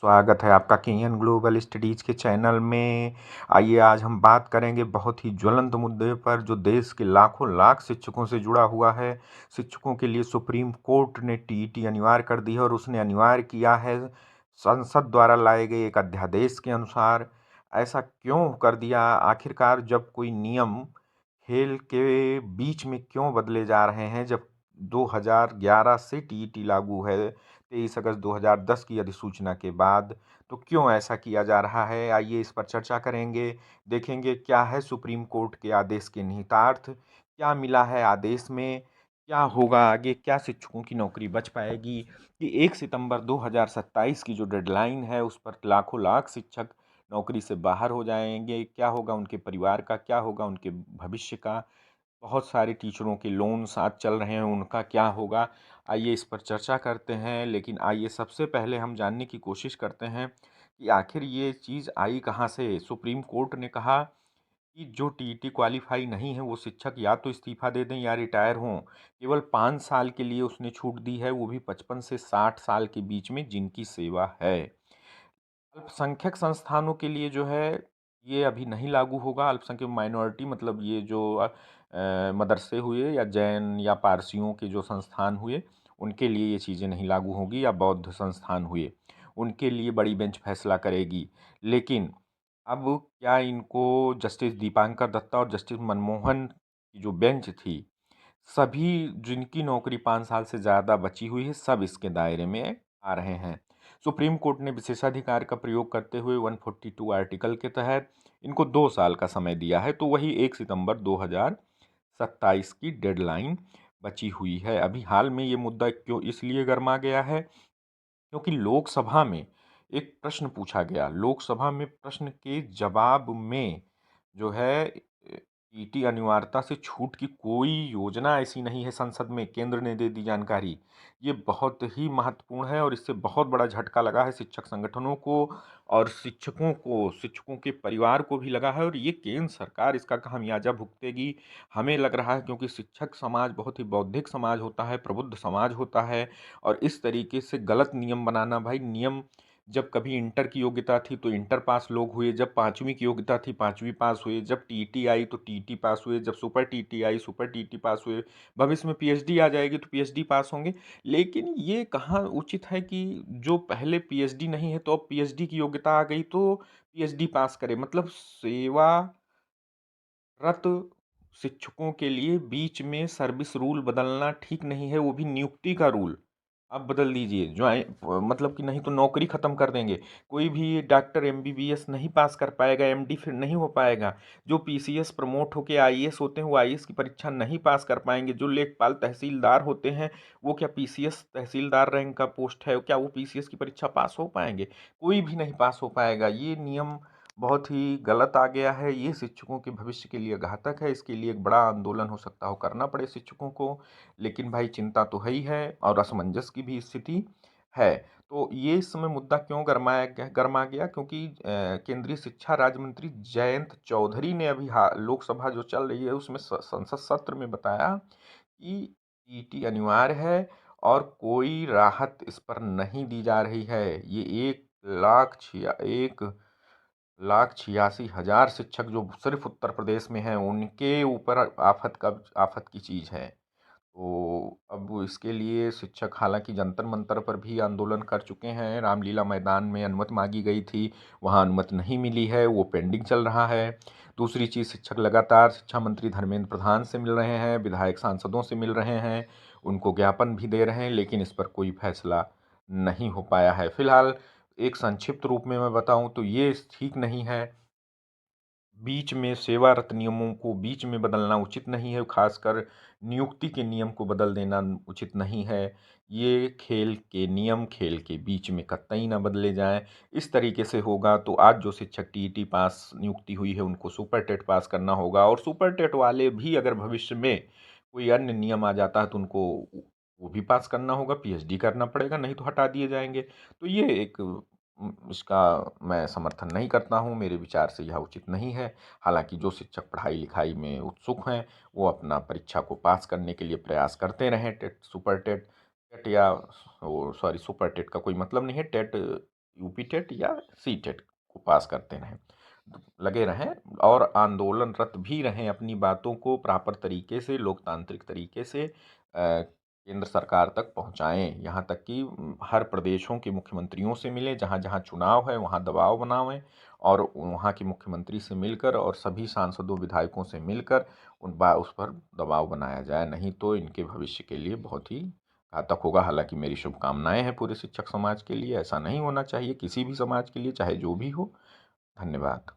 स्वागत है आपका केएन ग्लोबल स्टडीज़ के चैनल में। आइए आज हम बात करेंगे बहुत ही ज्वलंत मुद्दे पर जो देश के लाखों लाख शिक्षकों से जुड़ा हुआ है। शिक्षकों के लिए सुप्रीम कोर्ट ने टीईटी अनिवार्य कर दी है और उसने अनिवार्य किया है संसद द्वारा लाए गए एक अध्यादेश के अनुसार। ऐसा क्यों कर दिया आखिरकार? जब कोई नियम खेल के बीच में क्यों बदले जा रहे हैं? जब 2011 से टीईटी लागू है, 23 अगस्त 2010 की अधिसूचना के बाद, तो क्यों ऐसा किया जा रहा है? आइए इस पर चर्चा करेंगे। देखेंगे क्या है सुप्रीम कोर्ट के आदेश के निहितार्थ, क्या मिला है आदेश में, क्या होगा आगे, क्या शिक्षकों की नौकरी बच पाएगी कि 1 सितंबर 2027 की जो डेडलाइन है उस पर लाखों लाख शिक्षक नौकरी से बाहर हो जाएंगे। क्या होगा उनके परिवार का, क्या होगा उनके भविष्य का? बहुत सारे टीचरों के लोन्स आज चल रहे हैं, उनका क्या होगा? आइए इस पर चर्चा करते हैं। लेकिन आइए सबसे पहले हम जानने की कोशिश करते हैं कि आखिर ये चीज़ आई कहाँ से। सुप्रीम कोर्ट ने कहा कि जो टीईटी क्वालिफाई नहीं है वो शिक्षक या तो इस्तीफा दे दें या रिटायर हों। केवल 5 साल के लिए उसने छूट दी है, वो भी 55 से 60 साल के बीच में जिनकी सेवा है। अल्पसंख्यक संस्थानों के लिए जो है ये अभी नहीं लागू होगा। अल्पसंख्यक माइनॉरिटी मतलब ये जो मदरसे हुए या जैन या पारसियों के जो संस्थान हुए उनके लिए ये चीज़ें नहीं लागू होगी, या बौद्ध संस्थान हुए उनके लिए बड़ी बेंच फैसला करेगी। लेकिन अब क्या इनको जस्टिस दीपांकर दत्ता और जस्टिस मनमोहन की जो बेंच थी, सभी जिनकी नौकरी 5 साल से ज़्यादा बची हुई है सब इसके दायरे में आ रहे हैं। सुप्रीम कोर्ट ने विशेषाधिकार का प्रयोग करते हुए 142 आर्टिकल के तहत इनको 2 साल का समय दिया है, तो वही 1 सितंबर 2027 की डेडलाइन बची हुई है। अभी हाल में ये मुद्दा क्यों इसलिए गर्मा गया है क्योंकि लोकसभा में एक प्रश्न पूछा गया। लोकसभा में प्रश्न के जवाब में जो है टीटी अनिवार्यता से छूट की कोई योजना ऐसी नहीं है संसद में, केंद्र ने दे दी जानकारी। ये बहुत ही महत्वपूर्ण है और इससे बहुत बड़ा झटका लगा है शिक्षक संगठनों को और शिक्षकों को, शिक्षकों के परिवार को भी लगा है, और ये केंद्र सरकार इसका खामियाजा भुगतेगी हमें लग रहा है, क्योंकि शिक्षक समाज बहुत ही बौद्धिक समाज होता है, प्रबुद्ध समाज होता है। और इस तरीके से गलत नियम बनाना, भाई नियम जब कभी इंटर की योग्यता थी तो इंटर पास लोग हुए, जब 5वीं की योग्यता थी 5वीं पास हुए, जब टीटी आई तो टीटी पास हुए, जब सुपर टीटी आई सुपर टीटी पास हुए, भविष्य में पीएचडी आ जाएगी तो पीएचडी पास होंगे। लेकिन ये कहाँ उचित है कि जो पहले पीएचडी नहीं है तो अब पीएचडी की योग्यता आ गई तो पीएचडी पास करे। मतलब सेवारत शिक्षकों के लिए बीच में सर्विस रूल बदलना ठीक नहीं है, वो भी नियुक्ति का रूल आप बदल दीजिए। मतलब कि नहीं तो नौकरी ख़त्म कर देंगे। कोई भी डॉक्टर एमबीबीएस नहीं पास कर पाएगा, एमडी फिर नहीं हो पाएगा। जो पीसीएस प्रमोट होके आईएएस होते हैं वो आईएएस की परीक्षा नहीं पास कर पाएंगे। जो लेखपाल तहसीलदार होते हैं वो क्या पीसीएस तहसीलदार रैंक का पोस्ट है, क्या वो पीसीएस की परीक्षा पास हो पाएंगे? कोई भी नहीं पास हो पाएगा। ये नियम बहुत ही गलत आ गया है। ये शिक्षकों के भविष्य के लिए घातक है। इसके लिए एक बड़ा आंदोलन हो सकता हो करना पड़े शिक्षकों को। लेकिन भाई चिंता तो है ही है और असमंजस की भी स्थिति है। तो ये इस समय मुद्दा क्यों गरमा गया क्योंकि केंद्रीय शिक्षा राज्य मंत्री जयंत चौधरी ने अभी लोकसभा जो चल रही है उसमें संसद सत्र में बताया कि टीटी अनिवार्य है और कोई राहत इस पर नहीं दी जा रही है। ये 1,86,000 शिक्षक जो सिर्फ उत्तर प्रदेश में हैं उनके ऊपर आफत की चीज़ है। तो अब इसके लिए शिक्षक हालांकि जंतर मंतर पर भी आंदोलन कर चुके हैं। रामलीला मैदान में अनुमति मांगी गई थी, वहां अनुमति नहीं मिली है, वो पेंडिंग चल रहा है। दूसरी चीज़, शिक्षक लगातार शिक्षा मंत्री धर्मेंद्र प्रधान से मिल रहे हैं, विधायक सांसदों से मिल रहे हैं, उनको ज्ञापन भी दे रहे हैं, लेकिन इस पर कोई फैसला नहीं हो पाया है फिलहाल। एक संक्षिप्त रूप में मैं बताऊं तो ये ठीक नहीं है। बीच में सेवारत नियमों को बीच में बदलना उचित नहीं है, खासकर नियुक्ति के नियम को बदल देना उचित नहीं है। ये खेल के नियम खेल के बीच में कतई ना बदले जाएं। इस तरीके से होगा तो आज जो शिक्षक टीईटी पास नियुक्ति हुई है उनको सुपर टेट पास करना होगा, और सुपर टेट वाले भी अगर भविष्य में कोई अन्य नियम आ जाता है तो उनको वो भी पास करना होगा, पीएचडी करना पड़ेगा, नहीं तो हटा दिए जाएंगे। तो ये एक इसका मैं समर्थन नहीं करता हूँ, मेरे विचार से यह उचित नहीं है। हालांकि जो शिक्षक पढ़ाई लिखाई में उत्सुक हैं वो अपना परीक्षा को पास करने के लिए प्रयास करते रहें। टेट सुपर टेट टेट या सॉरी सुपर टेट का कोई मतलब नहीं है। टेट यूपी टेट या सी टेट को पास करते रहें, लगे रहें और आंदोलनरत भी रहें, अपनी बातों को प्रॉपर तरीके से, लोकतांत्रिक तरीके से केंद्र सरकार तक पहुंचाएं। यहाँ तक कि हर प्रदेशों के मुख्यमंत्रियों से मिलें, जहाँ जहाँ चुनाव है वहाँ दबाव बनावें और वहाँ के मुख्यमंत्री से मिलकर और सभी सांसदों विधायकों से मिलकर उस पर दबाव बनाया जाए, नहीं तो इनके भविष्य के लिए बहुत ही घातक होगा। हालांकि मेरी शुभकामनाएं हैं पूरे शिक्षक समाज के लिए, ऐसा नहीं होना चाहिए किसी भी समाज के लिए, चाहे जो भी हो। धन्यवाद।